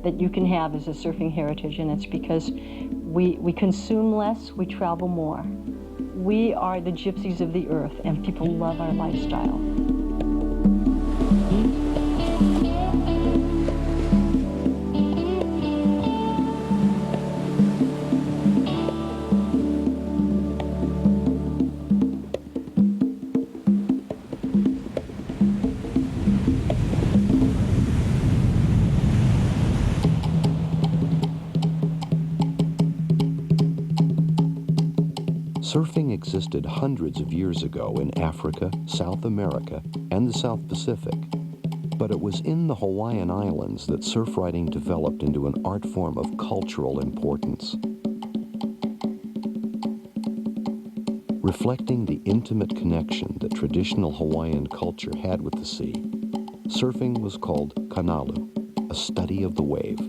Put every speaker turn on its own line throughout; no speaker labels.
that you can have as a surfing heritage, and it's because we consume less, we travel more. We are the gypsies of the earth, and people love our lifestyle.
Surfing existed hundreds of years ago in Africa, South America, and the South Pacific. But it was in the Hawaiian Islands that surf riding developed into an art form of cultural importance. Reflecting the intimate connection that traditional Hawaiian culture had with the sea, surfing was called kanalu, a study of the wave.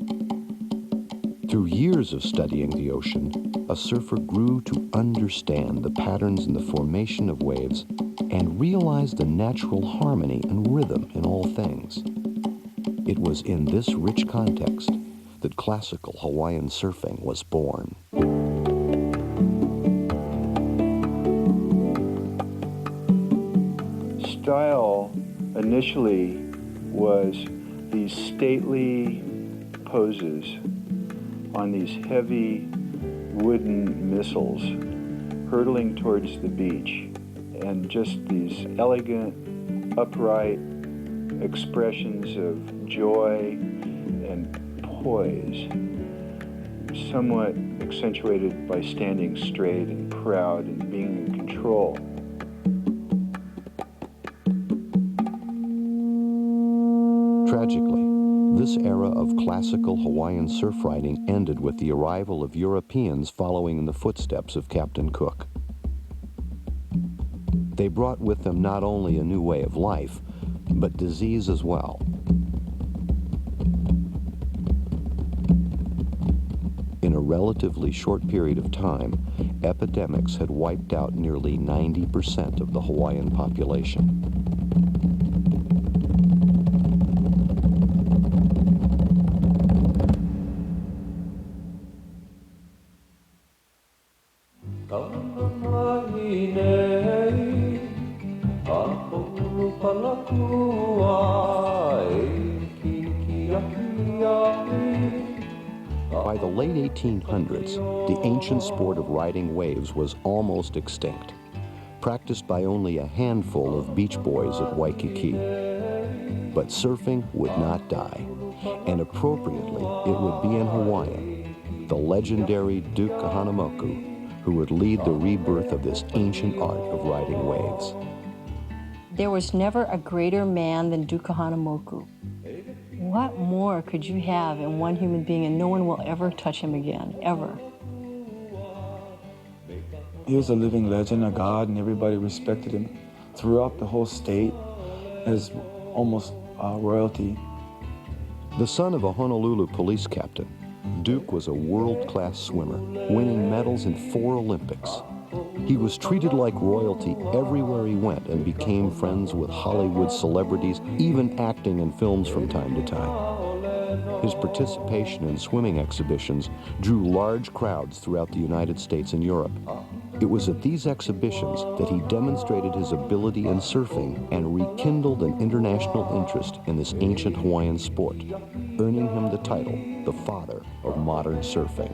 Through years of studying the ocean, a surfer grew to understand the patterns in the formation of waves and realized the natural harmony and rhythm in all things. It was in this rich context that classical Hawaiian surfing was born.
Style initially was these stately poses on these heavy wooden missiles hurtling towards the beach, and just these elegant, upright expressions of joy and poise, somewhat accentuated by standing straight and proud and being in control.
Tragically, this era of classical Hawaiian surf riding ended with the arrival of Europeans following in the footsteps of Captain Cook. They brought with them not only a new way of life, but disease as well. In a relatively short period of time, epidemics had wiped out nearly 90% of the Hawaiian population. By the late 1800s, the ancient sport of riding waves was almost extinct, practiced by only a handful of beach boys at Waikiki. But surfing would not die, and appropriately, it would be in Hawaiian, the legendary Duke Kahanamoku, who would lead the rebirth of this ancient art of riding waves.
There was never a greater man than Duke Kahanamoku. What more could you have in one human being, and no one will ever touch him again, ever?
He was a living legend, a god, and everybody respected him throughout the whole state as almost royalty.
The son of a Honolulu police captain, Duke was a world-class swimmer, winning medals in 4 Olympics. He was treated like royalty everywhere he went and became friends with Hollywood celebrities, even acting in films from time to time. His participation in swimming exhibitions drew large crowds throughout the United States and Europe. It was at these exhibitions that he demonstrated his ability in surfing and rekindled an international interest in this ancient Hawaiian sport, earning him the title, the father of modern surfing.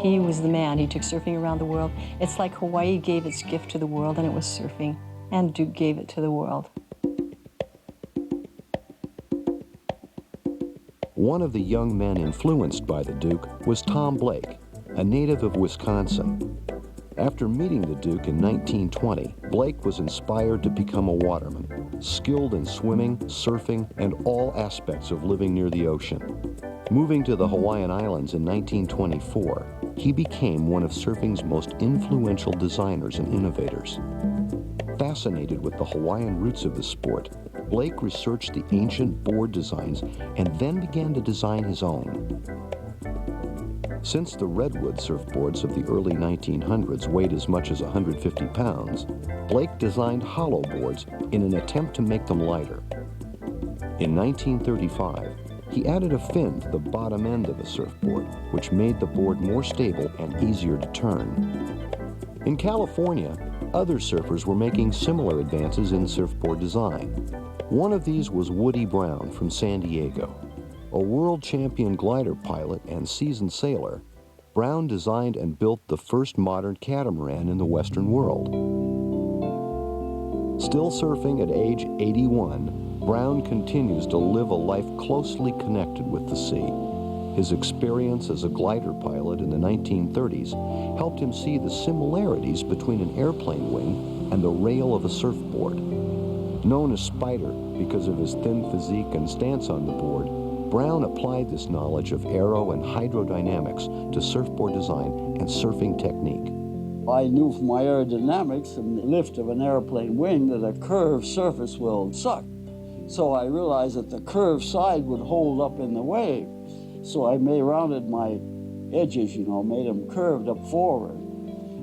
He was the man. He took surfing around the world. It's like Hawaii gave its gift to the world, and it was surfing, and Duke gave it to the world.
One of the young men influenced by the Duke was Tom Blake, a native of Wisconsin. After meeting the Duke in 1920, Blake was inspired to become a waterman, skilled in swimming, surfing, and all aspects of living near the ocean. Moving to the Hawaiian Islands in 1924, he became one of surfing's most influential designers and innovators. Fascinated with the Hawaiian roots of the sport, Blake researched the ancient board designs and then began to design his own. Since the redwood surfboards of the early 1900s weighed as much as 150 pounds, Blake designed hollow boards in an attempt to make them lighter. In 1935, He added a fin to the bottom end of the surfboard, which made the board more stable and easier to turn. In California, other surfers were making similar advances in surfboard design. One of these was Woody Brown from San Diego. A world champion glider pilot and seasoned sailor, Brown designed and built the first modern catamaran in the Western world. Still surfing at age 81, Brown continues to live a life closely connected with the sea. His experience as a glider pilot in the 1930s helped him see the similarities between an airplane wing and the rail of a surfboard. Known as Spider because of his thin physique and stance on the board, Brown applied this knowledge of aero and hydrodynamics to surfboard design and surfing technique.
I knew from my aerodynamics and the lift of an airplane wing that a curved surface will suck. So I realized that the curved side would hold up in the wave. So I rounded my edges, made them curved up forward.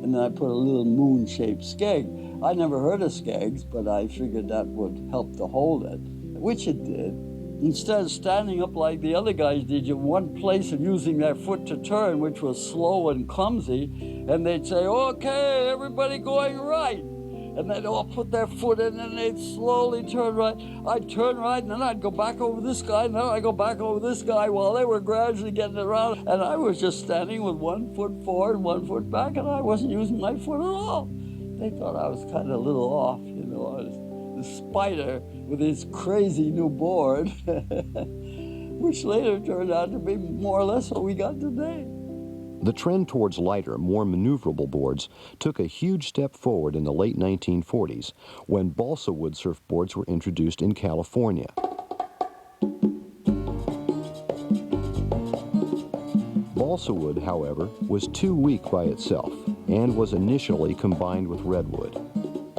And then I put a little moon-shaped skeg. I never heard of skegs, but I figured that would help to hold it, which it did. Instead of standing up like the other guys did in one place and using their foot to turn, which was slow and clumsy, and they'd say, okay, everybody going right. And they'd all put their foot in and they'd slowly turn right. I'd turn right and then I'd go back over this guy and then I'd go back over this guy while they were gradually getting around. And I was just standing with 1 foot forward and 1 foot back and I wasn't using my foot at all. They thought I was kind of a little off, I was the Spider with his crazy new board, which later turned out to be more or less what we got today.
The trend towards lighter, more maneuverable boards took a huge step forward in the late 1940s when balsa wood surfboards were introduced in California. Balsa wood, however, was too weak by itself and was initially combined with redwood.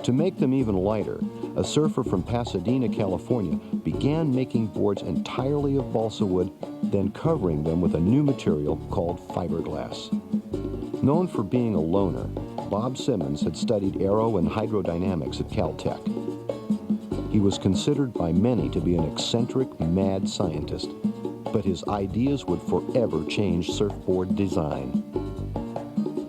To make them even lighter, a surfer from Pasadena, California, began making boards entirely of balsa wood, then covering them with a new material called fiberglass. Known for being a loner, Bob Simmons had studied aero and hydrodynamics at Caltech. He was considered by many to be an eccentric, mad scientist, but his ideas would forever change surfboard design.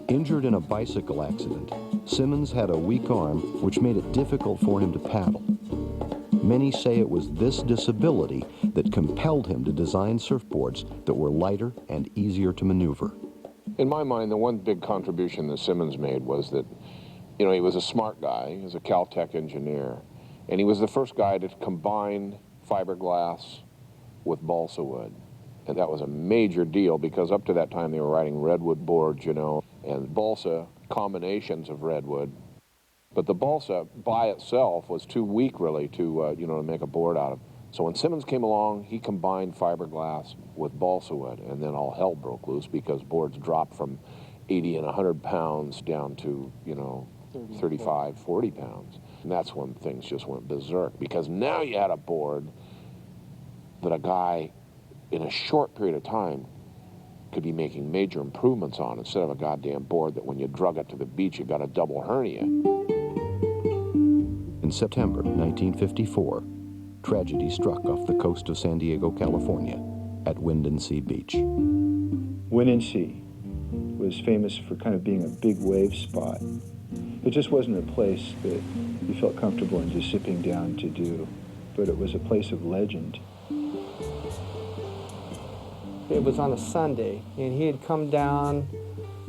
Injured in a bicycle accident, Simmons had a weak arm which made it difficult for him to paddle. Many say it was this disability that compelled him to design surfboards that were lighter and easier to maneuver.
In my mind, the one big contribution that Simmons made was that, he was a smart guy, he was a Caltech engineer, and he was the first guy to combine fiberglass with balsa wood. And that was a major deal because up to that time they were writing redwood boards, and balsa combinations of redwood. But the balsa by itself was too weak really to, to make a board out of. So when Simmons came along, he combined fiberglass with balsa wood, and then all hell broke loose because boards dropped from 80 and 100 pounds down to, 35, 40 pounds. And that's when things just went berserk because now you had a board that a guy in a short period of time could be making major improvements on instead of a goddamn board that when you drug it to the beach, you got a double hernia.
In September 1954, tragedy struck off the coast of San Diego, California, at Windansea Beach.
Windansea was famous for kind of being a big wave spot. It just wasn't a place that you felt comfortable in just zipping down to do, but it was a place of legend.
It was on a Sunday, and he had come down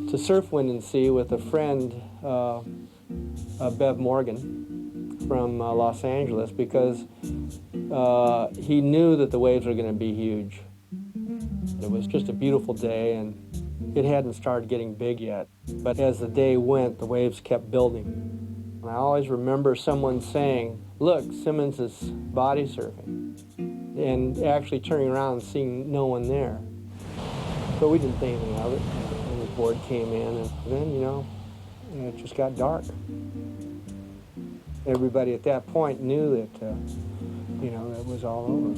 to surf Windansea with a friend, Bev Morgan, from Los Angeles, because he knew that the waves were going to be huge. It was just a beautiful day, and it hadn't started getting big yet. But as the day went, the waves kept building. And I always remember someone saying, "Look, Simmons is body surfing," and actually turning around and seeing no one there. But we didn't think anything of it. And the board came in, and then, it just got dark. Everybody at that point knew that, it was all over.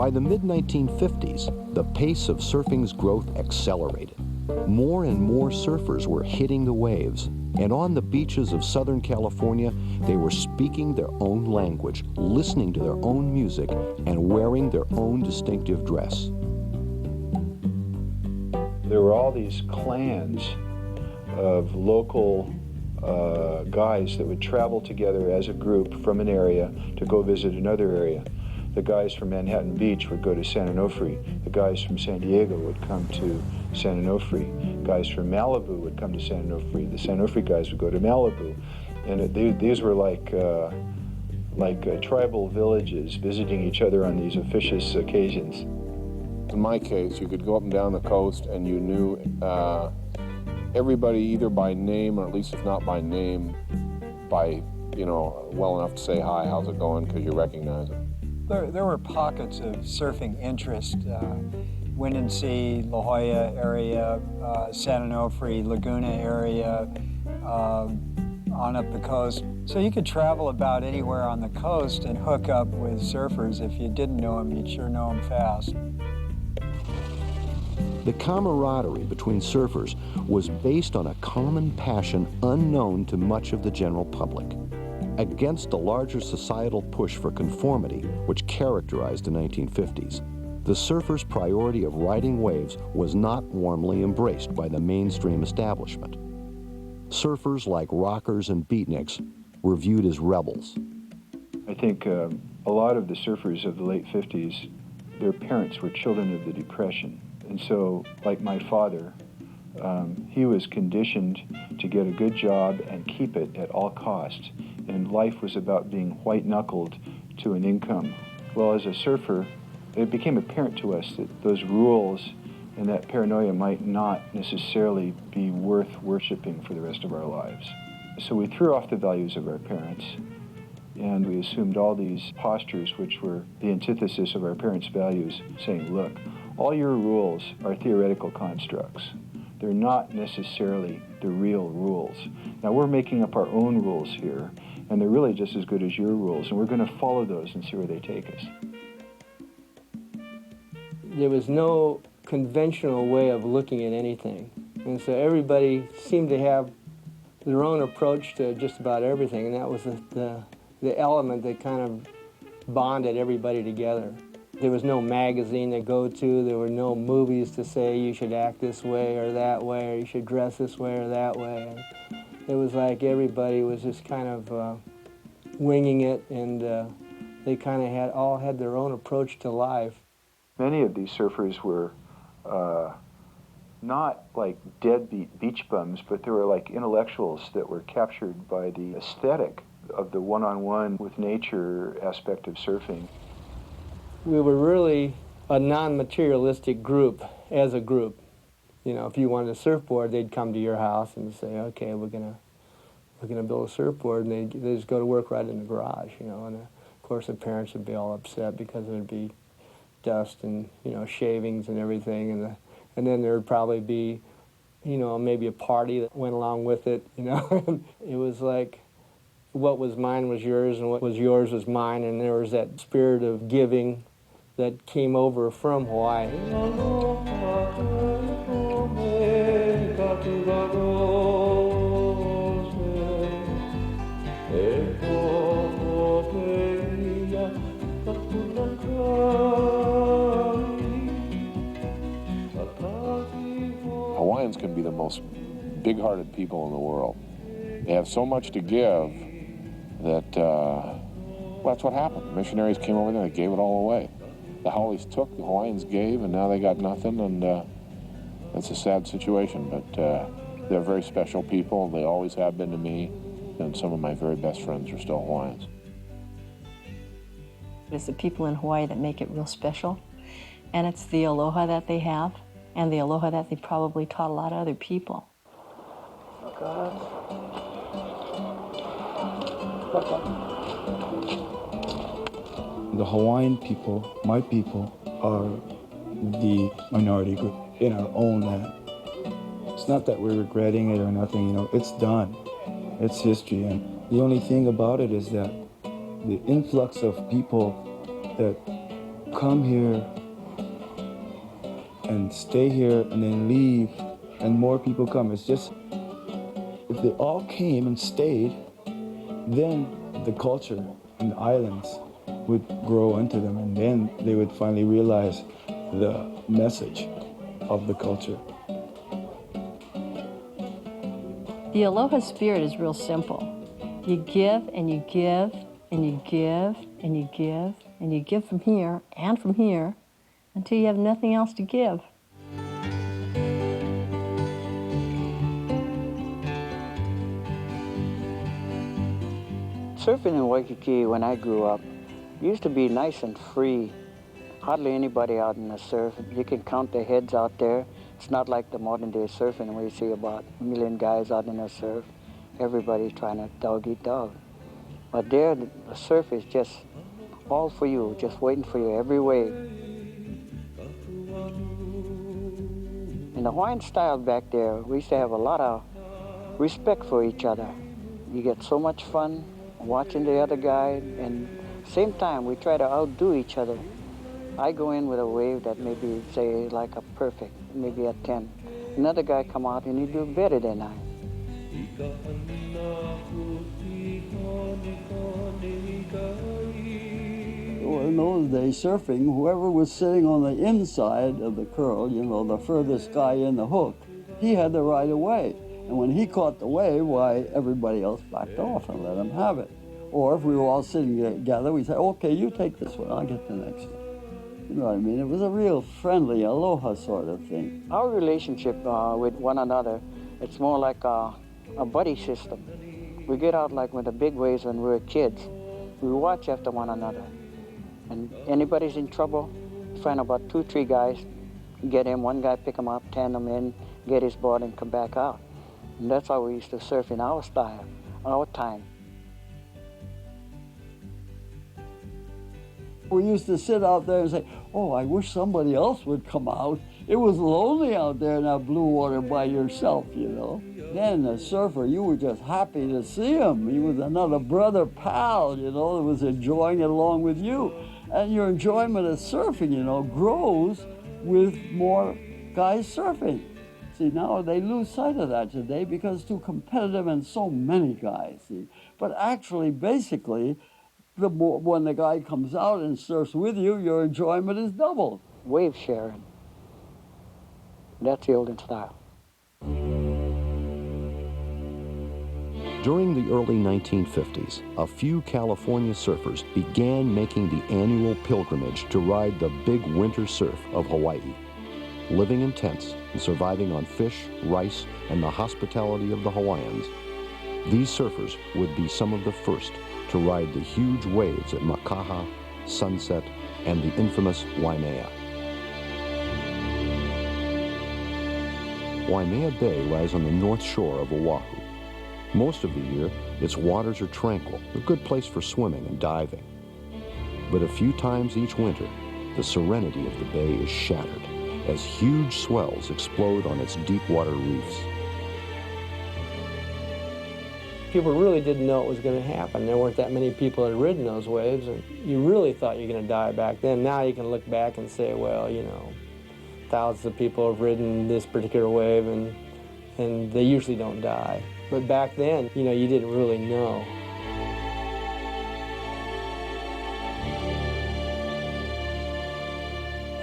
By the mid-1950s, the pace of surfing's growth accelerated. More and more surfers were hitting the waves, and on the beaches of Southern California, they were speaking their own language, listening to their own music, and wearing their own distinctive dress.
There were all these clans of local guys that would travel together as a group from an area to go visit another area. The guys from Manhattan Beach would go to San Onofre. The guys from San Diego would come to San Onofre. Guys from Malibu would come to San Onofre. The San Onofre guys would go to Malibu. And these were like tribal villages visiting each other on these officious occasions.
In my case, you could go up and down the coast and you knew everybody either by name, or at least if not by name, by, well enough to say, hi, how's it going, because you recognize it.
There were pockets of surfing interest, Windansea, La Jolla area, San Onofre, Laguna area, on up the coast. So you could travel about anywhere on the coast and hook up with surfers. If you didn't know them, you'd sure know them fast.
The camaraderie between surfers was based on a common passion unknown to much of the general public. Against the larger societal push for conformity, which characterized the 1950s, the surfers' priority of riding waves was not warmly embraced by the mainstream establishment. Surfers like rockers and beatniks were viewed as rebels.
I think a lot of the surfers of the late 50s, their parents were children of the Depression. And so, like my father, he was conditioned to get a good job and keep it at all costs. And life was about being white-knuckled to an income. Well, as a surfer, it became apparent to us that those rules and that paranoia might not necessarily be worth worshiping for the rest of our lives. So we threw off the values of our parents, and we assumed all these postures which were the antithesis of our parents' values, saying, look, all your rules are theoretical constructs. They're not necessarily the real rules. Now we're making up our own rules here, and they're really just as good as your rules, and we're going to follow those and see where they take us.
There was no conventional way of looking at anything, and so everybody seemed to have their own approach to just about everything, and that was the element that kind of bonded everybody together. There was no magazine to go to, there were no movies to say you should act this way or that way, or you should dress this way or that way. And it was like everybody was just kind of winging it, and they kind of all had their own approach to life.
Many of these surfers were not like deadbeat beach bums, but they were like intellectuals that were captured by the aesthetic of the one-on-one with nature aspect of surfing.
We were really a non-materialistic group as a group. If you wanted a surfboard, they'd come to your house and say, okay, we're gonna build a surfboard, and they just go to work right in the garage, and of course the parents would be all upset because there'd be dust and shavings and everything, and then there'd probably be maybe a party that went along with it. It was like what was mine was yours, and what was yours was mine, and there was that spirit of giving that came over from Hawaii.
Hawaiians can be the most big-hearted people in the world. They have so much to give that, that's what happened. The missionaries came over there, they gave it all away. The Howleys took, the Hawaiians gave, and now they got nothing, and it's a sad situation, but they're very special people. They always have been to me, and some of my very best friends are still Hawaiians.
It's the people in Hawaii that make it real special, and it's the aloha that they have, and the aloha that they probably taught a lot of other people.
The Hawaiian people, my people, are the minority group in our own land. It's not that we're regretting it or nothing, it's done. It's history, and the only thing about it is that the influx of people that come here and stay here and then leave and more people come. It's just, if they all came and stayed, then the culture and the islands would grow into them, and then they would finally realize the message of the culture.
The Aloha spirit is real simple. You give and you give and you give and you give and you give from here until you have nothing else to give.
Surfing in Waikiki when I grew up used to be nice and free. Hardly anybody out in the surf. You can count the heads out there. It's not like the modern day surfing where you see about 1 million guys out in the surf. Everybody's trying to dog eat dog. But there, the surf is just all for you, just waiting for you every wave. In the Hawaiian style back there, we used to have a lot of respect for each other. You get so much fun watching the other guy, and same time we try to outdo each other. I go in with a wave that maybe say like a perfect, maybe a 10. Another guy come out and he do better than I.
Well, in those days, surfing, whoever was sitting on the inside of the curl, you know, the furthest guy in the hook, he had the right of way. And when he caught the wave, why, everybody else backed off and let him have it. Or if we were all sitting together, we'd say, okay, you take this one, I'll get the next one. You know what I mean? It was a real friendly, aloha sort of thing.
Our relationship with one another, it's more like a buddy system. We get out like with the big waves when we were kids. We watch after one another. And anybody's in trouble, find about 2, 3 guys, get in, one guy pick him up, tandem in, get his board and come back out. And that's how we used to surf in our style, our time.
We used to sit out there and say, oh, I wish somebody else would come out. It was lonely out there in that blue water by yourself, you know. Then a surfer, you were just happy to see him. He was another brother pal, you know, that was enjoying it along with you. And your enjoyment of surfing, you know, grows with more guys surfing. See, now they lose sight of that today because it's too competitive and so many guys, see. But actually, basically, when the guy comes out and surfs with you, your enjoyment is doubled.
Wave sharing. That's the olden style.
During the early 1950s, a few California surfers began making the annual pilgrimage to ride the big winter surf of Hawaii. Living in tents and surviving on fish, rice, and the hospitality of the Hawaiians, these surfers would be some of the first to ride the huge waves at Makaha, Sunset, and the infamous Waimea. Waimea Bay lies on the north shore of Oahu. Most of the year, its waters are tranquil, a good place for swimming and diving. But a few times each winter, the serenity of the bay is shattered as huge swells explode on its deep water reefs.
People really didn't know it was going to happen. There weren't that many people that had ridden those waves, and you really thought you were going to die back then. Now you can look back and say, well, you know, thousands of people have ridden this particular wave, and they usually don't die. But back then, you know, you didn't really know.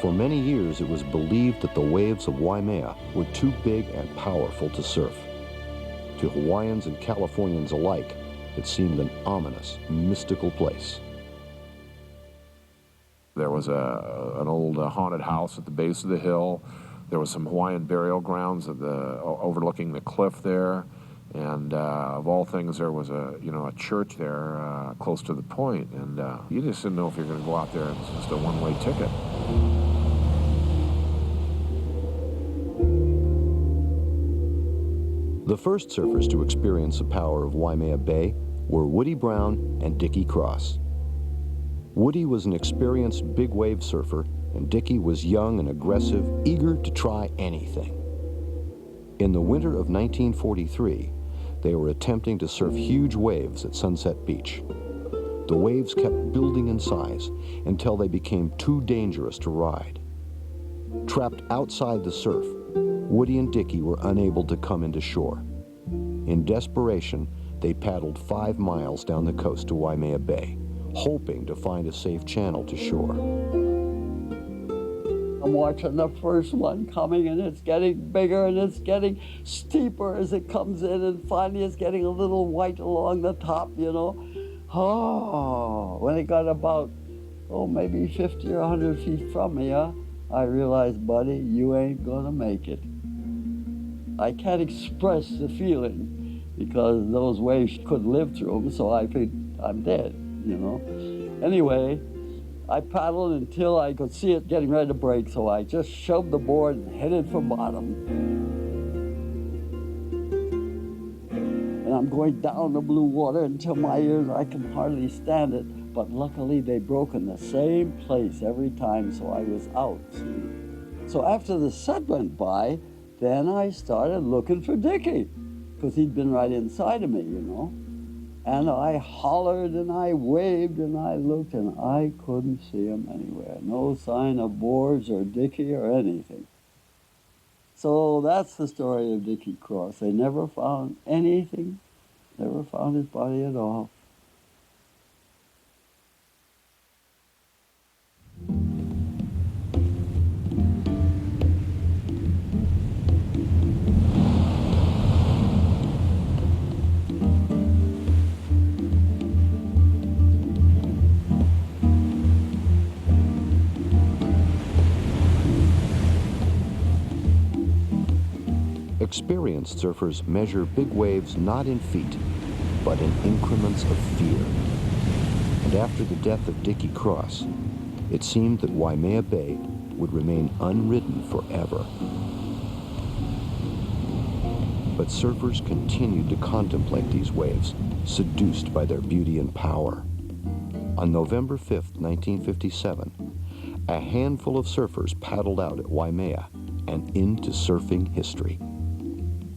For many years, it was believed that the waves of Waimea were too big and powerful to surf. To Hawaiians and Californians alike, it seemed an ominous, mystical place.
There was an old haunted house at the base of the hill. There was some Hawaiian burial grounds at overlooking the cliff there. And of all things, there was a church there close to the point. And you just didn't know if you're going to go out there. It's just a one-way ticket.
The first surfers to experience the power of Waimea Bay were Woody Brown and Dickie Cross. Woody was an experienced big wave surfer, and Dickie was young and aggressive, eager to try anything. In the winter of 1943, they were attempting to surf huge waves at Sunset Beach. the waves kept building in size until they became too dangerous to ride. Trapped outside the surf, Woody and Dickie were unable to come into shore. In desperation, they paddled 5 miles down the coast to Waimea Bay, hoping to find a safe channel to shore.
I'm watching the first one coming, and it's getting bigger and it's getting steeper as it comes in, and finally it's getting a little white along the top, you know. Oh, when it got about, maybe 50 or 100 feet from me, I realized, buddy, you ain't gonna make it. I can't express the feeling because those waves could live through them, so I think I'm dead, you know. Anyway, I paddled until I could see it getting ready to break, so I just shoved the board and headed for bottom. And I'm going down the blue water until my ears, I can hardly stand it. But luckily, they broke in the same place every time, so I was out. So after the set went by, then I started looking for Dickie, because he'd been right inside of me, you know. And I hollered and I waved and I looked and I couldn't see him anywhere. No sign of boards or Dickie or anything. So that's the story of Dickie Cross. They never found anything, never found his body at all.
Experienced surfers measure big waves not in feet, but in increments of fear. And after the death of Dickie Cross, it seemed that Waimea Bay would remain unridden forever. But surfers continued to contemplate these waves, seduced by their beauty and power. On November 5th, 1957, a handful of surfers paddled out at Waimea and into surfing history.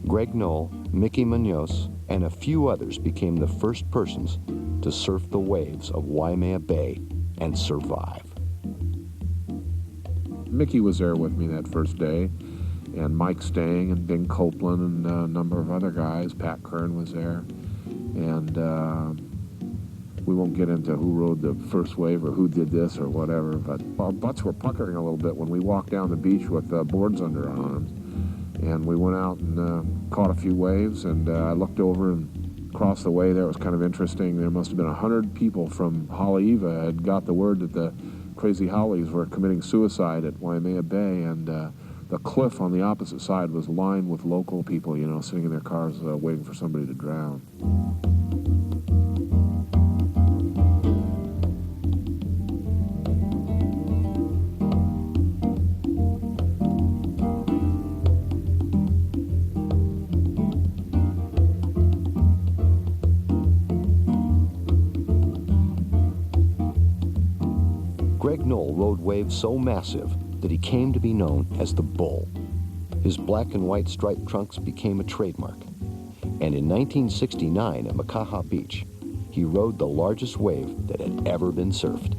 Greg Knoll, Mickey Munoz, and a few others became the first persons to surf the waves of Waimea Bay and survive.
Mickey was there with me that first day, and Mike Stang and Bing Copeland and a number of other guys. Pat Kern was there. And we won't get into who rode the first wave or who did this or whatever, but our butts were puckering a little bit when we walked down the beach with boards under our arms. And we went out and caught a few waves, and I looked over and across the way there. It was kind of interesting. There must have been 100 people from Haleiwa had got the word that the Crazy Howleys were committing suicide at Waimea Bay, and the cliff on the opposite side was lined with local people, you know, sitting in their cars waiting for somebody to drown.
Greg Knoll rode waves so massive that he came to be known as the Bull. His black and white striped trunks became a trademark. And in 1969 at Makaha Beach, he rode the largest wave that had ever been surfed.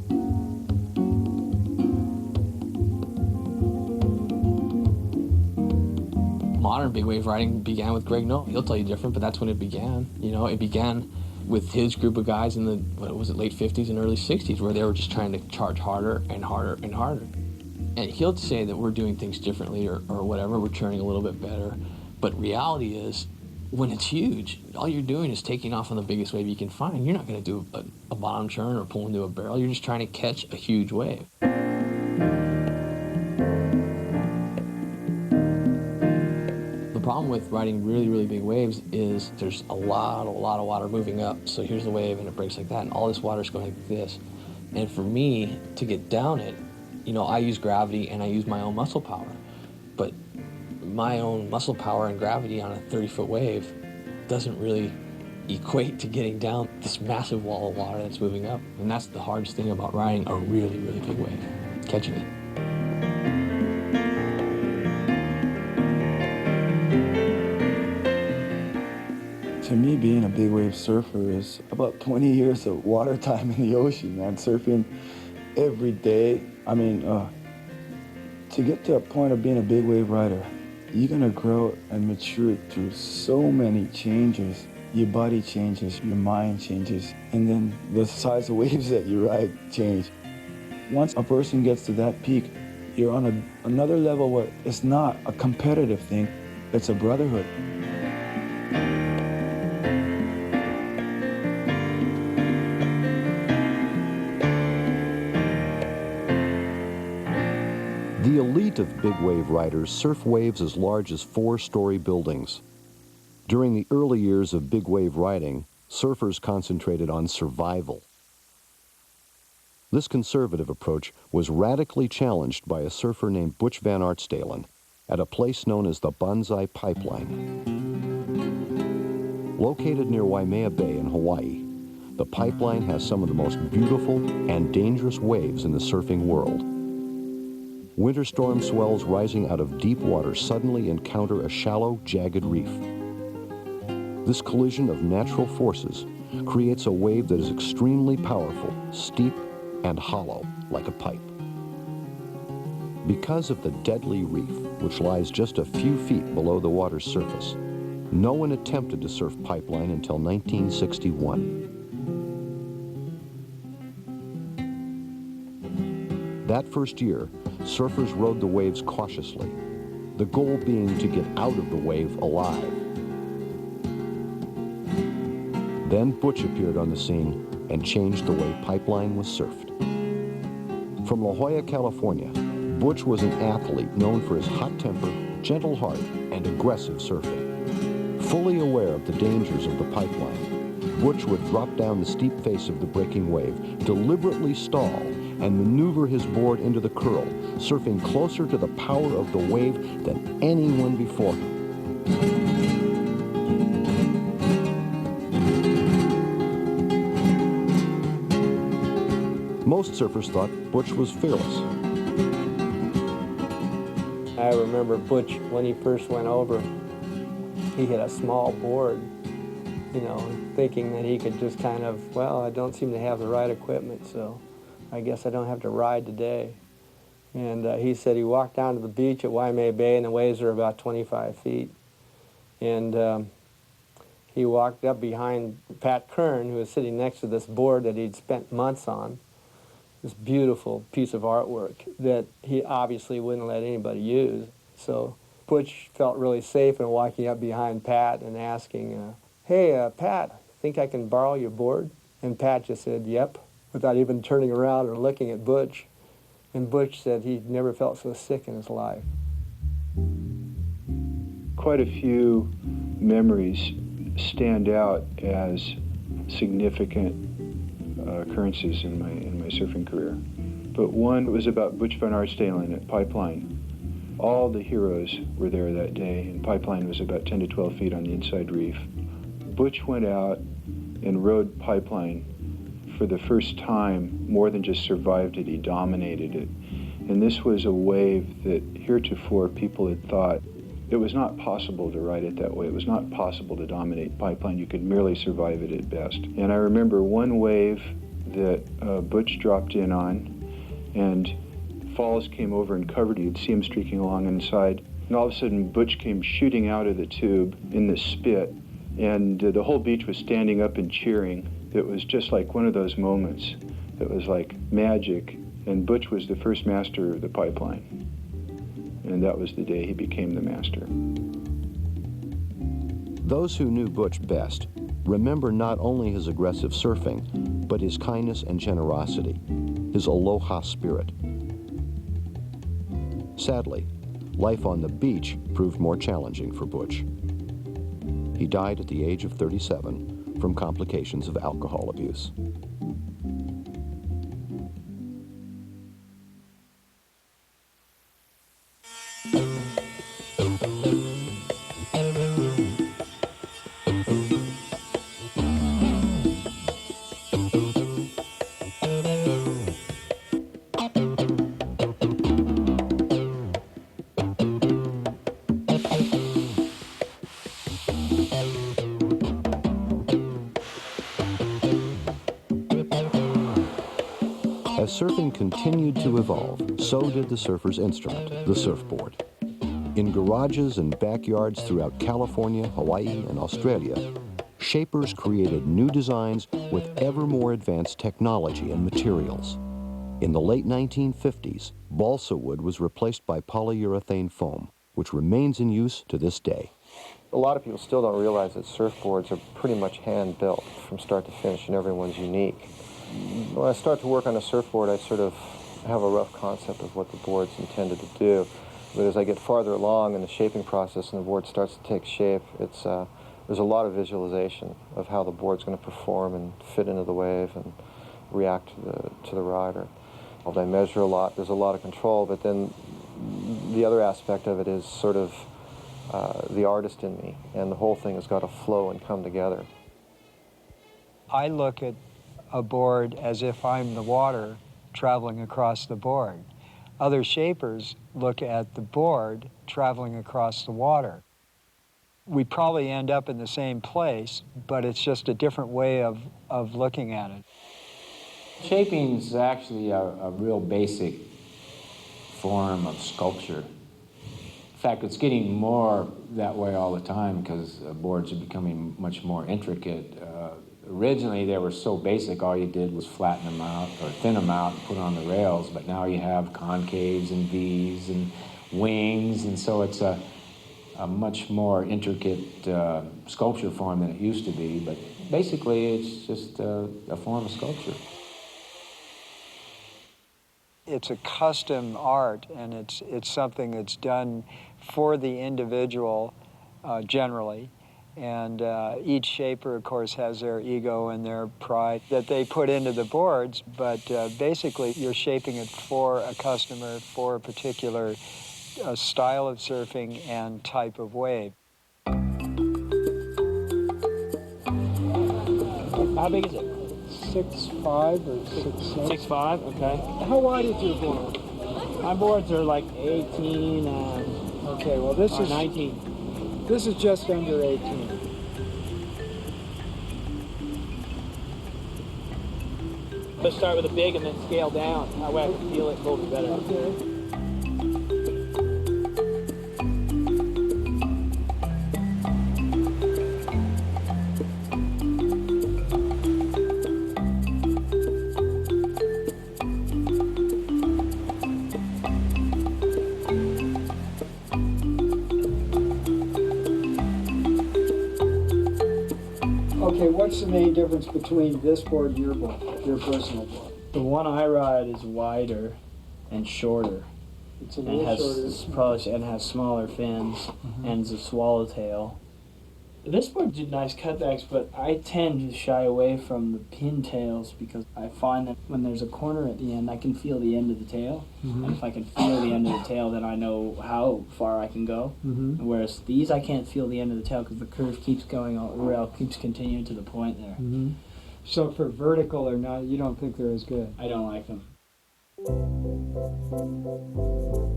Modern big wave riding began with Greg Knoll. He'll tell you different, but that's when it began. You know, it began with his group of guys in the, late 50s and early 60s, where they were just trying to charge harder and harder and harder. And he'll say that we're doing things differently or whatever, we're turning a little bit better. But reality is, when it's huge, all you're doing is taking off on the biggest wave you can find. You're not going to do a bottom turn or pull into a barrel. You're just trying to catch a huge wave. The problem with riding really, really big waves is there's a lot of water moving up. So here's the wave and it breaks like that, and all this water's going like this. And for me to get down it, you know, I use gravity and I use my own muscle power. But my own muscle power and gravity on a 30-foot wave doesn't really equate to getting down this massive wall of water that's moving up. And that's the hardest thing about riding a really, really big wave, catching it.
To me, being a big wave surfer is about 20 years of water time in the ocean, man. Surfing every day. I mean, to get to a point of being a big wave rider, you're gonna grow and mature through so many changes. Your body changes, your mind changes, and then the size of waves that you ride change. Once a person gets to that peak, you're on another level where it's not a competitive thing, it's a brotherhood.
The elite of big wave riders surf waves as large as 4-story buildings. During the early years of big wave riding, surfers concentrated on survival. This conservative approach was radically challenged by a surfer named Butch Van Aertstalen at a place known as the Banzai Pipeline. Located near Waimea Bay in Hawaii, the pipeline has some of the most beautiful and dangerous waves in the surfing world. Winter storm swells rising out of deep water suddenly encounter a shallow, jagged reef. This collision of natural forces creates a wave that is extremely powerful, steep, and hollow like a pipe. Because of the deadly reef, which lies just a few feet below the water's surface, no one attempted to surf pipeline until 1961. That first year, surfers rode the waves cautiously, the goal being to get out of the wave alive. Then Butch appeared on the scene and changed the way pipeline was surfed. From La Jolla, California, Butch was an athlete known for his hot temper, gentle heart, and aggressive surfing. Fully aware of the dangers of the pipeline, Butch would drop down the steep face of the breaking wave, deliberately stall, and maneuver his board into the curl, surfing closer to the power of the wave than anyone before him. Most surfers thought Butch was fearless.
I remember Butch, when he first went over, he had a small board, you know, thinking that he could just kind of, well, I don't seem to have the right equipment, so I guess I don't have to ride today. And he said he walked down to the beach at Waimea Bay, and the waves are about 25 feet. And he walked up behind Pat Kern, who was sitting next to this board that he'd spent months on, this beautiful piece of artwork that he obviously wouldn't let anybody use. So Butch felt really safe in walking up behind Pat and asking, hey, Pat, think I can borrow your board? And Pat just said, yep, without even turning around or looking at Butch. And Butch said he'd never felt so sick in his life.
Quite a few memories stand out as significant occurrences in my surfing career. But one was about Butch Van Aertstalen at Pipeline. All the heroes were there that day, and Pipeline was about 10 to 12 feet on the inside reef. Butch went out and rode Pipeline for the first time, more than just survived it, he dominated it. And this was a wave that heretofore people had thought it was not possible to ride it that way. It was not possible to dominate Pipeline. You could merely survive it at best. And I remember one wave that Butch dropped in on, and falls came over and covered it. You'd see him streaking along inside. And all of a sudden, Butch came shooting out of the tube in the spit, and the whole beach was standing up and cheering. It was just like one of those moments that was like magic, and Butch was the first master of the Pipeline. And that was the day he became the master.
Those who knew Butch best remember not only his aggressive surfing, but his kindness and generosity, his aloha spirit. Sadly, life on the beach proved more challenging for Butch. He died at the age of 37 from complications of alcohol abuse. As surfing continued to evolve, so did the surfer's instrument, the surfboard. In garages and backyards throughout California, Hawaii, and Australia, shapers created new designs with ever more advanced technology and materials. In the late 1950s, balsa wood was replaced by polyurethane foam, which remains in use to this day.
A lot of people still don't realize that surfboards are pretty much hand-built from start to finish, and everyone's unique. When I start to work on a surfboard, I sort of have a rough concept of what the board's intended to do. But as I get farther along in the shaping process and the board starts to take shape, there's a lot of visualization of how the board's going to perform and fit into the wave and react to the rider. I measure a lot, there's a lot of control, but then the other aspect of it is sort of the artist in me, and the whole thing has got to flow and come together.
I look at a board as if I'm the water traveling across the board. Other shapers look at the board traveling across the water. We probably end up in the same place, but it's just a different way of looking at it.
Shaping is actually a real basic form of sculpture. In fact, it's getting more that way all the time because boards are becoming much more intricate. Originally, they were so basic, all you did was flatten them out or thin them out and put on the rails, but now you have concaves and V's and wings, and so it's a much more intricate sculpture form than it used to be, but basically it's just a form of sculpture.
It's a custom art, and it's something that's done for the individual generally. And each shaper, of course, has their ego and their pride that they put into the boards, but basically you're shaping it for a customer, for a particular style of surfing and type of wave.
How big is it? 6'5" or 6'6". 6'5", okay. How wide is your board? My boards are like 18 and... Okay, well this is... 19. This is just under 18. Let's start with a big and then scale down. That way I can feel it a little bit better. Okay. Okay, what's the main difference between this board and your board, your personal board?
The one I ride is wider and shorter.
It's a little shorter.
And has smaller fins and it's a swallowtail. This board did nice cutbacks, but I tend to shy away from the pintails because I find that when there's a corner at the end, I can feel the end of the tail. And if I can feel the end of the tail, then I know how far I can go. Whereas these, I can't feel the end of the tail because the curve keeps going, the rail keeps continuing to the point there.
So for vertical or not, you don't think they're as good?
I don't like them.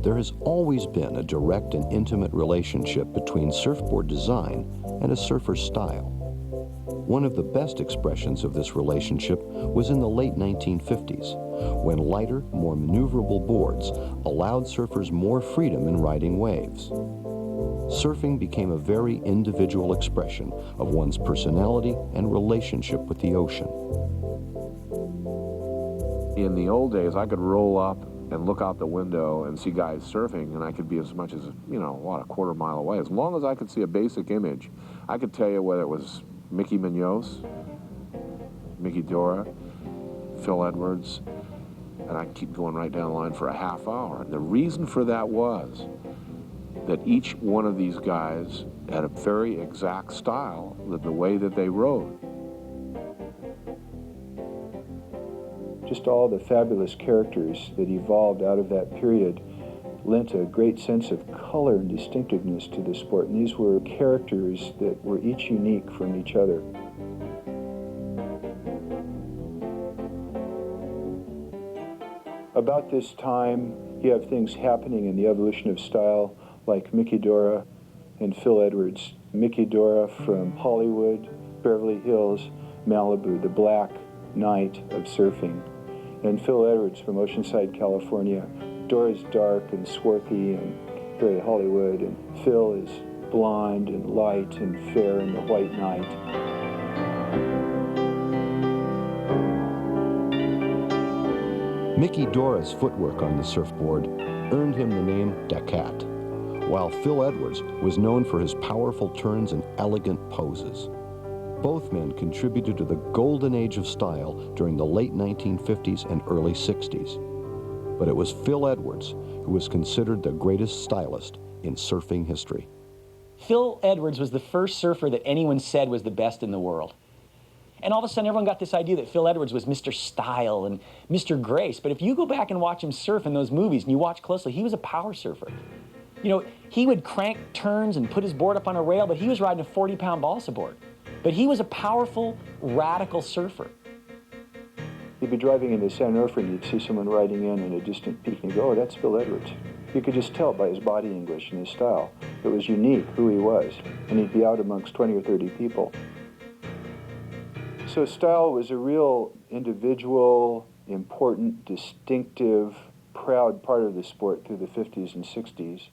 There has always been a direct and intimate relationship between surfboard design and a surfer's style. One of the best expressions of this relationship was in the late 1950s, when lighter, more maneuverable boards allowed surfers more freedom in riding waves. Surfing became a very individual expression of one's personality and relationship with the ocean.
In the old days, I could roll up and look out the window and see guys surfing, and I could be as much as, a quarter mile away. As long as I could see a basic image, I could tell you whether it was Mickey Munoz, Mickey Dora, Phil Edwards, and I keep going right down the line for a half hour. And the reason for that was that each one of these guys had a very exact style, the way that they rode.
Just all the fabulous characters that evolved out of that period lent a great sense of color and distinctiveness to the sport. And these were characters that were each unique from each other. About this time, you have things happening in the evolution of style, like Mickey Dora and Phil Edwards. Mickey Dora from Hollywood, Beverly Hills, Malibu, the black night of surfing. And Phil Edwards from Oceanside, California. Dora's dark and swarthy and very Hollywood, and Phil is blonde and light and fair in the white night.
Mickey Dora's footwork on the surfboard earned him the name Da Cat, while Phil Edwards was known for his powerful turns and elegant poses. Both men contributed to the golden age of style during the late 1950s and early 60s. But it was Phil Edwards who was considered the greatest stylist in surfing history.
Phil Edwards was the first surfer that anyone said was the best in the world. And all of a sudden, everyone got this idea that Phil Edwards was Mr. Style and Mr. Grace. But if you go back and watch him surf in those movies and you watch closely, he was a power surfer. You know, he would crank turns and put his board up on a rail, but he was riding a 40-pound balsa board. But he was a powerful, radical surfer.
You'd be driving into San Onofre and you'd see someone riding in a distant peak and you go, oh, that's Phil Edwards. You could just tell by his body English and his style. It was unique who he was, and he'd be out amongst 20 or 30 people. So style was a real individual, important, distinctive, proud part of the sport through the 50s and 60s.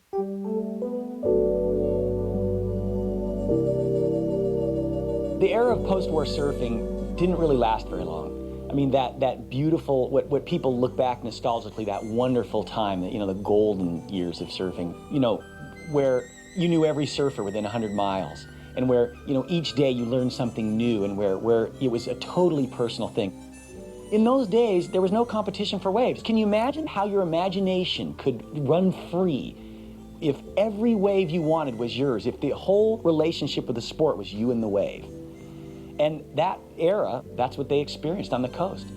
The era of post-war surfing didn't really last very long. I mean, that beautiful, what people look back nostalgically, that wonderful time, that, you know, the golden years of surfing, you know, where you knew every surfer within 100 miles, and where, you know, each day you learned something new, and where it was a totally personal thing. In those days, there was no competition for waves. Can you imagine how your imagination could run free if every wave you wanted was yours, if the whole relationship with the sport was you and the wave? And that era, that's what they experienced on the coast.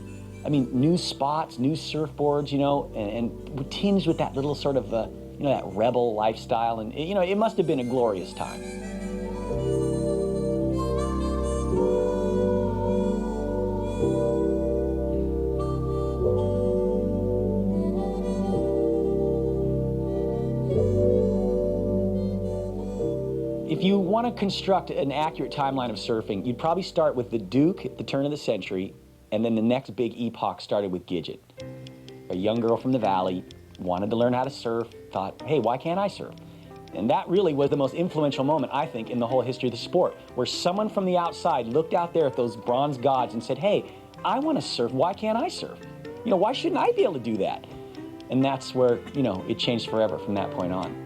I mean, new spots, new surfboards, you know, and tinged with that little sort of, you know, that rebel lifestyle. And, you know, it must have been a glorious time. If you want to construct an accurate timeline of surfing, you'd probably start with the Duke at the turn of the century, and then the next big epoch started with Gidget. A young girl from the valley wanted to learn how to surf, thought, hey, why can't I surf? And that really was the most influential moment, I think, in the whole history of the sport, where someone from the outside looked out there at those bronze gods and said, hey, I want to surf, why can't I surf? You know, why shouldn't I be able to do that? And that's where, you know, it changed forever from that point on.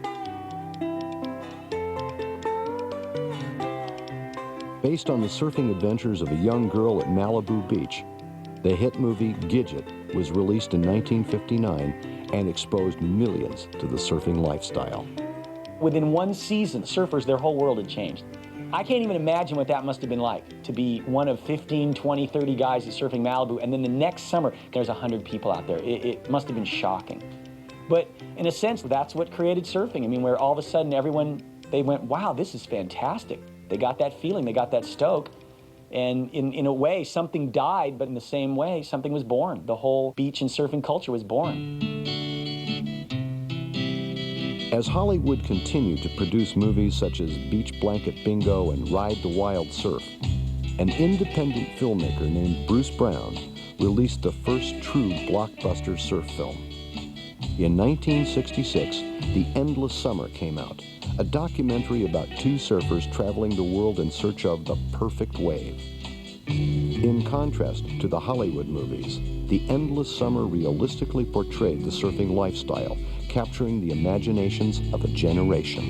Based on the surfing adventures of a young girl at Malibu Beach, the hit movie Gidget was released in 1959 and exposed millions to the surfing lifestyle.
Within one season, surfers, their whole world had changed. I can't even imagine what that must have been like, to be one of 15, 20, 30 guys who's surfing Malibu, and then the next summer, there's 100 people out there. It must have been shocking. But in a sense, that's what created surfing. I mean, where all of a sudden everyone, they went, wow, this is fantastic. They got that feeling, they got that stoke. And in a way, something died, but in the same way, something was born. The whole beach and surfing culture was born.
As Hollywood continued to produce movies such as Beach Blanket Bingo and Ride the Wild Surf, an independent filmmaker named Bruce Brown released the first true blockbuster surf film. In 1966, The Endless Summer came out, a documentary about two surfers traveling the world in search of the perfect wave. In contrast to the Hollywood movies, The Endless Summer realistically portrayed the surfing lifestyle, capturing the imaginations of a generation.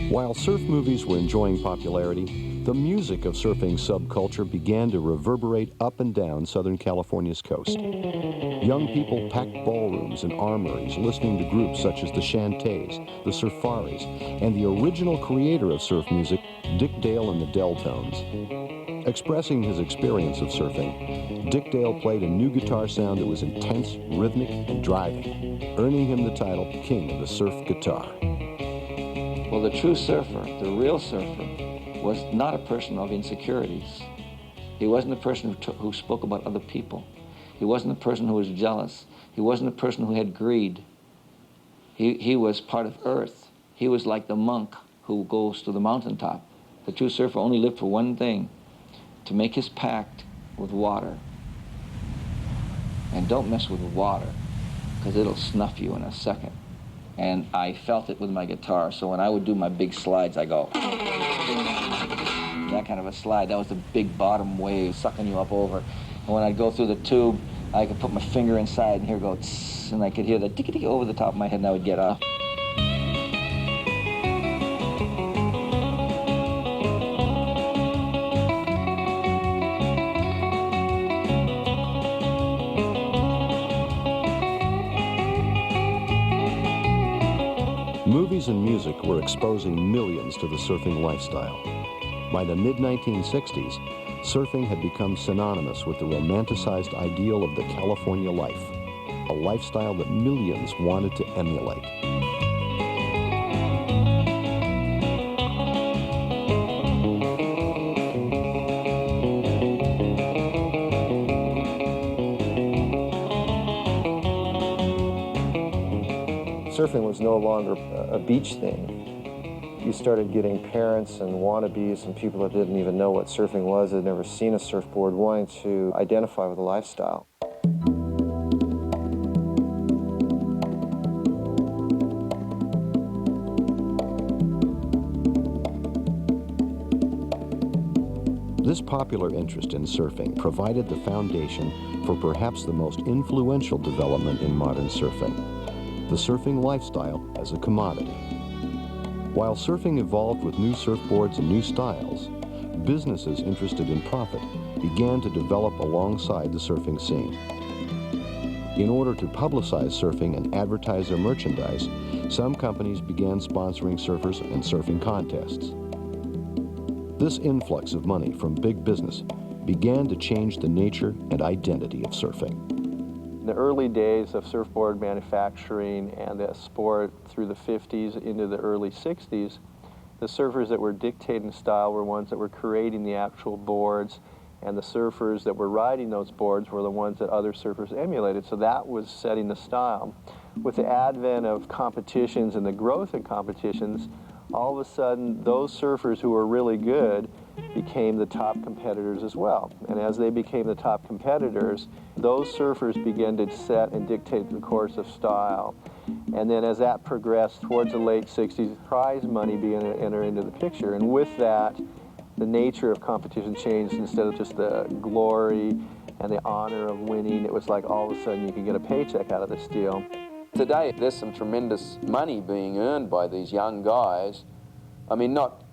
While surf movies were enjoying popularity, the music of surfing subculture began to reverberate up and down Southern California's coast. Young people packed ballrooms and armories listening to groups such as the Shantays, the Surfaris, and the original creator of surf music, Dick Dale and the Deltones. Expressing his experience of surfing, Dick Dale played a new guitar sound that was intense, rhythmic, and driving, earning him the title King of the Surf Guitar.
Well, the true surfer, the real surfer, was not a person of insecurities. He wasn't a person who spoke about other people. He wasn't a person who was jealous. He wasn't a person who had greed. He was part of earth. He was like the monk who goes to the mountaintop. The true surfer only lived for one thing, to make his pact with water. And don't mess with water, because it'll snuff you in a second. And I felt it with my guitar, so when I would do my big slides, I go, that kind of a slide. That was the big bottom wave sucking you up over. And when I'd go through the tube, I could put my finger inside and here go, tss, and I could hear the tick-a-tick over the top of my head, and I would get up.
Movies and music were exposing millions to the surfing lifestyle. By the mid-1960s, surfing had become synonymous with the romanticized ideal of the California life, a lifestyle that millions wanted to emulate.
Surfing was no longer a beach thing. You started getting parents and wannabes and people that didn't even know what surfing was, had never seen a surfboard, wanting to identify with the lifestyle.
This popular interest in surfing provided the foundation for perhaps the most influential development in modern surfing, the surfing lifestyle as a commodity. While surfing evolved with new surfboards and new styles, businesses interested in profit began to develop alongside the surfing scene. In order to publicize surfing and advertise their merchandise, some companies began sponsoring surfers and surfing contests. This influx of money from big business began to change the nature and identity of surfing.
In the early days of surfboard manufacturing and the sport through the 50s into the early 60s, the surfers that were dictating style were ones that were creating the actual boards, and the surfers that were riding those boards were the ones that other surfers emulated. So that was setting the style. With the advent of competitions and the growth in competitions, all of a sudden those surfers who were really good became the top competitors as well. And as they became the top competitors, those surfers began to set and dictate the course of style. And then as that progressed towards the late 60s, prize money began to enter into the picture. And with that, the nature of competition changed. Instead of just the glory and the honor of winning, it was like all of a sudden you could get a paycheck out of this deal.
Today, there's some tremendous money being earned by these young guys. I mean, not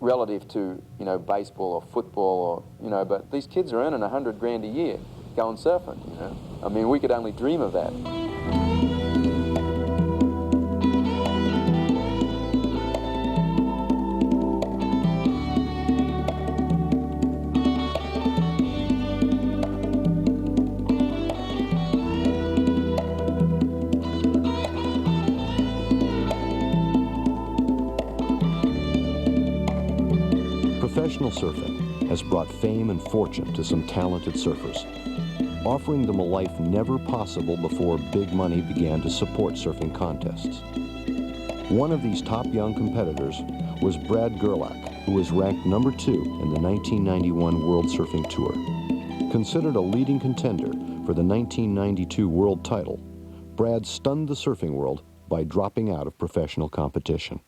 relative to, you know, baseball or football or, you know, but these kids are earning $100 grand a year going surfing, you know. I mean, we could only dream of that.
Professional surfing has brought fame and fortune to some talented surfers, offering them a life never possible before big money began to support surfing contests. One of these top young competitors was Brad Gerlach, who was ranked number 2 in the 1991 World Surfing Tour. Considered a leading contender for the 1992 world title, Brad stunned the surfing world by dropping out of professional competition.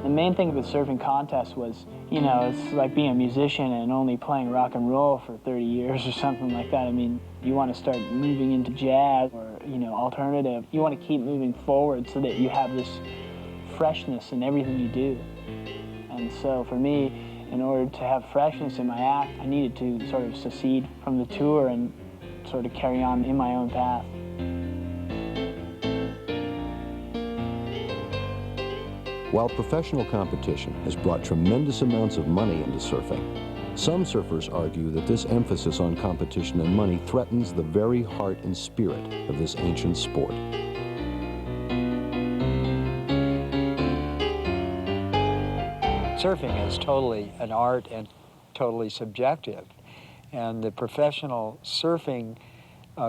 The main thing with surfing contests was, you know, it's like being a musician and only playing rock and roll for 30 years or something like that. I mean, you want to start moving into jazz or, you know, alternative. You want to keep moving forward so that you have this freshness in everything you do. And so for me, in order to have freshness in my act, I needed to sort of secede from the tour and sort of carry on in my own path.
While professional competition has brought tremendous amounts of money into surfing, some surfers argue that this emphasis on competition and money threatens the very heart and spirit of this ancient sport.
Surfing is totally an art and totally subjective. And the professional surfing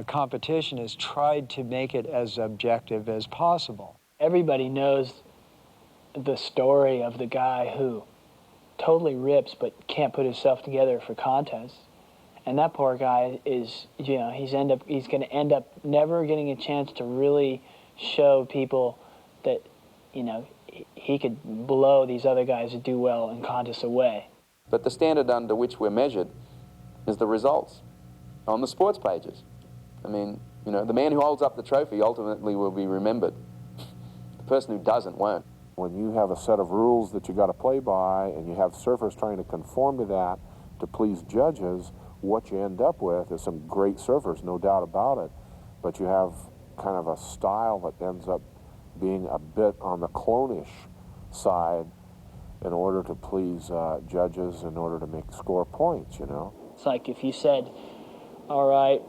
competition has tried to make it as objective as possible.
Everybody knows the story of the guy who totally rips but can't put himself together for contests. And that poor guy is, you know, he's going to end up never getting a chance to really show people that, you know, he could blow these other guys that do well in contests away.
But the standard under which we're measured is the results on the sports pages. I mean, you know, the man who holds up the trophy ultimately will be remembered. The person who doesn't won't.
When you have a set of rules that you got to play by and you have surfers trying to conform to that to please judges, what you end up with is some great surfers, no doubt about it, but you have kind of a style that ends up being a bit on the clone-ish side in order to please judges, in order to score points, you know.
It's like if you said, all right,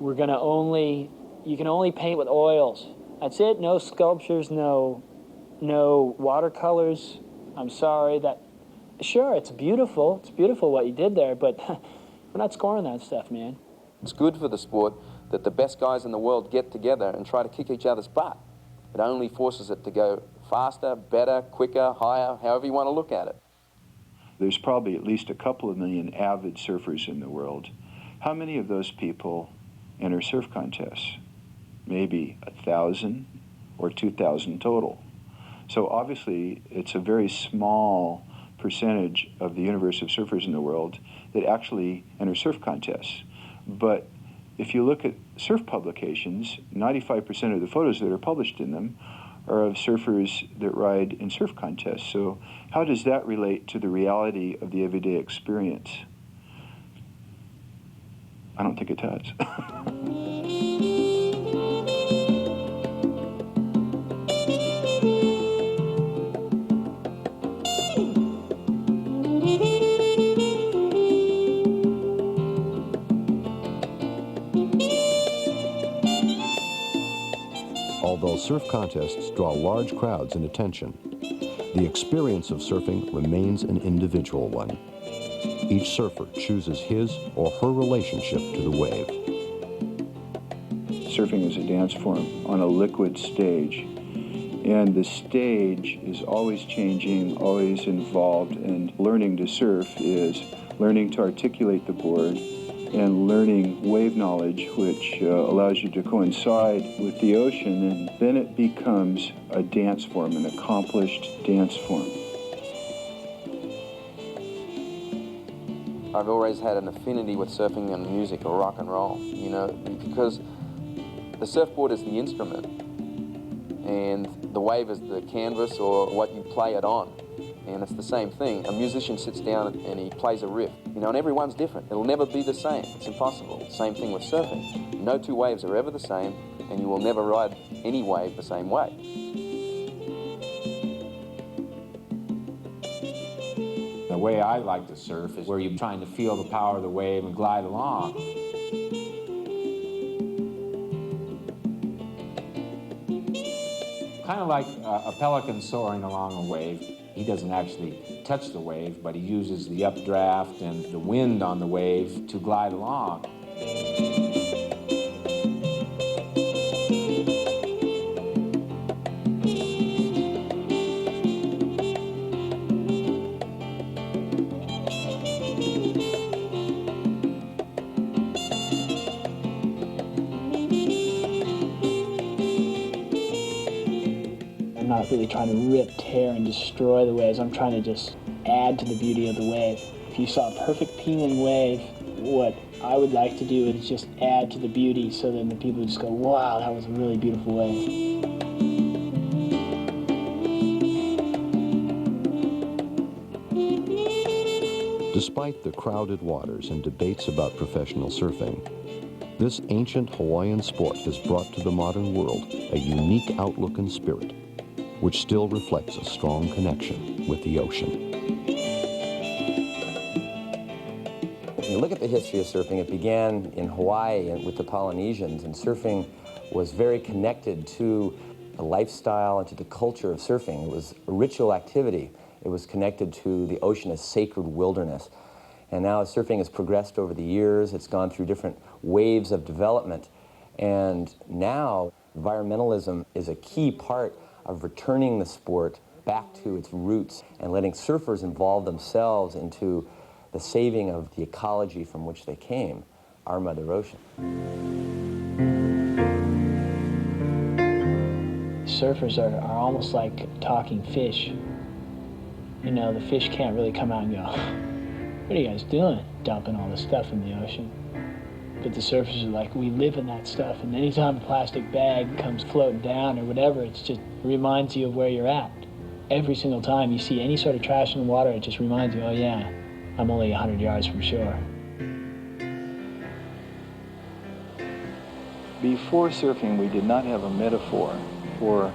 you can only paint with oils. That's it, no sculptures, no watercolors. I'm sorry, sure, it's beautiful what you did there, but we're not scoring that stuff, man.
It's good for the sport that the best guys in the world get together and try to kick each other's butt. It only forces it to go faster, better, quicker, higher, however you want to look at it.
There's probably at least a couple of million avid surfers in the world. How many of those people enter surf contests? Maybe 1,000 or 2,000 total. So obviously it's a very small percentage of the universe of surfers in the world that actually enter surf contests. But if you look at surf publications, 95% of the photos that are published in them are of surfers that ride in surf contests. So how does that relate to the reality of the everyday experience? I don't think it does.
Although surf contests draw large crowds and attention, the experience of surfing remains an individual one. Each surfer chooses his or her relationship to the wave.
Surfing is a dance form on a liquid stage, and the stage is always changing, always involved, and learning to surf is learning to articulate the board and learning wave knowledge, which allows you to coincide with the ocean, and then it becomes a dance form, an accomplished dance form.
I've always had an affinity with surfing and music or rock and roll, you know, because the surfboard is the instrument and the wave is the canvas or what you play it on. And it's the same thing. A musician sits down and he plays a riff, you know, and everyone's different. It'll never be the same. It's impossible. Same thing with surfing. No two waves are ever the same, and you will never ride any wave the same way.
The way I like to surf is where you're trying to feel the power of the wave and glide along. Kind of like a pelican soaring along a wave. He doesn't actually touch the wave, but he uses the updraft and the wind on the wave to glide along.
I'm not really trying to rip, tear, and destroy the waves. I'm trying to just add to the beauty of the wave. If you saw a perfect peeling wave, what I would like to do is just add to the beauty so then the people just go, wow, that was a really beautiful wave.
Despite the crowded waters and debates about professional surfing, this ancient Hawaiian sport has brought to the modern world a unique outlook and spirit, which still reflects a strong connection with the ocean.
When you look at the history of surfing, it began in Hawaii and with the Polynesians, and surfing was very connected to the lifestyle and to the culture of surfing. It was a ritual activity. It was connected to the ocean as sacred wilderness. And now as surfing has progressed over the years, it's gone through different waves of development. And now environmentalism is a key part of returning the sport back to its roots and letting surfers involve themselves into the saving of the ecology from which they came, our Mother Ocean.
Surfers are almost like talking fish. You know, the fish can't really come out and go, what are you guys doing, dumping all this stuff in the ocean? But the surfers are like, we live in that stuff, and anytime a plastic bag comes floating down or whatever, it just reminds you of where you're at. Every single time you see any sort of trash in the water, it just reminds you, oh yeah, I'm only 100 yards from shore.
Before surfing, we did not have a metaphor for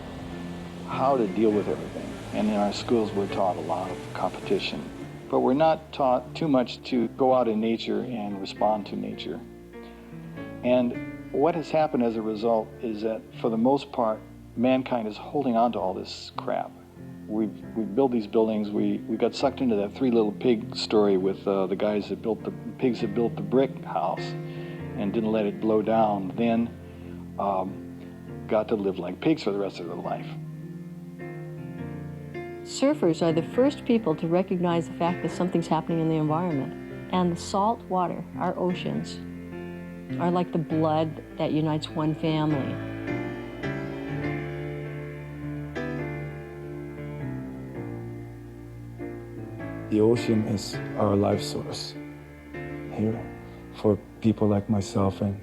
how to deal with everything. And in our schools, we're taught a lot of competition. But we're not taught too much to go out in nature and respond to nature. And what has happened as a result is that, for the most part, mankind is holding on to all this crap. We build these buildings. We got sucked into that Three Little Pig story with the guys that built the pigs that built the brick house and didn't let it blow down. Then got to live like pigs for the rest of their life.
Surfers are the first people to recognize the fact that something's happening in the environment. And the salt water, our oceans, are like the blood that unites one family.
The ocean is our life source here for people like myself and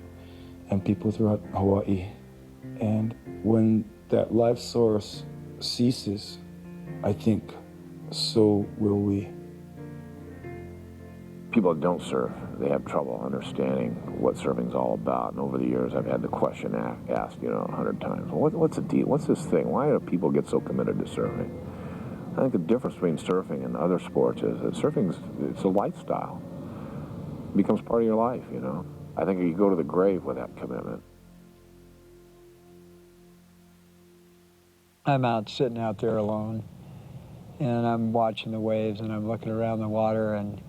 people throughout Hawaii. And when that life source ceases, I think so will we.
People that don't surf, they have trouble understanding what surfing's all about. And over the years, I've had the question asked, 100 times. What's the deal? What's this thing? Why do people get so committed to surfing? I think the difference between surfing and other sports is that it's a lifestyle. It becomes part of your life, I think you go to the grave with that commitment.
I'm out sitting out there alone, and I'm watching the waves, and I'm looking around the water, and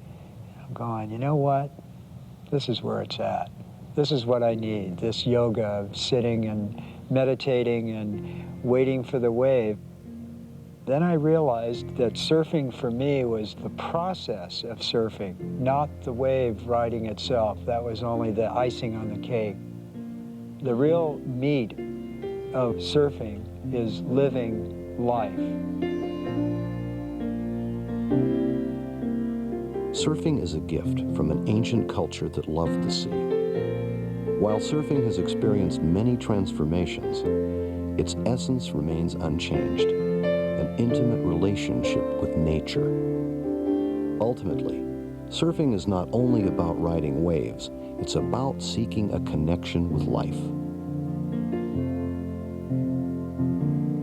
I'm going, you know what? This is where it's at. This is what I need, this yoga of sitting and meditating and waiting for the wave. Then I realized that surfing for me was the process of surfing, not the wave riding itself. That was only the icing on the cake. The real meat of surfing is living life.
Surfing is a gift from an ancient culture that loved the sea. While surfing has experienced many transformations, its essence remains unchanged, an intimate relationship with nature. Ultimately, surfing is not only about riding waves, it's about seeking a connection with life.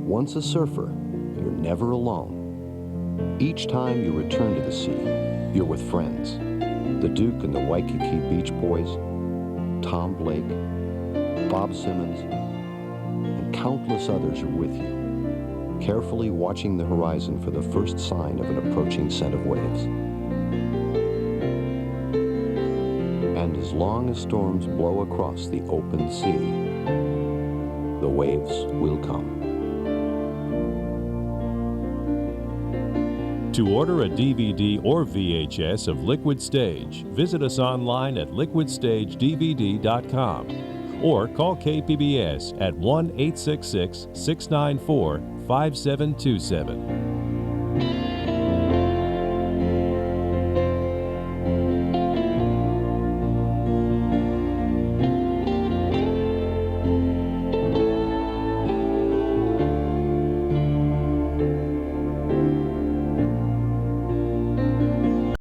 Once a surfer, you're never alone. Each time you return to the sea, you're with friends. The Duke and the Waikiki Beach Boys, Tom Blake, Bob Simmons, and countless others are with you, carefully watching the horizon for the first sign of an approaching set of waves. And as long as storms blow across the open sea, the waves will come.
To order a DVD or VHS of Liquid Stage, visit us online at liquidstagedvd.com or call KPBS at 1-866-694-5727.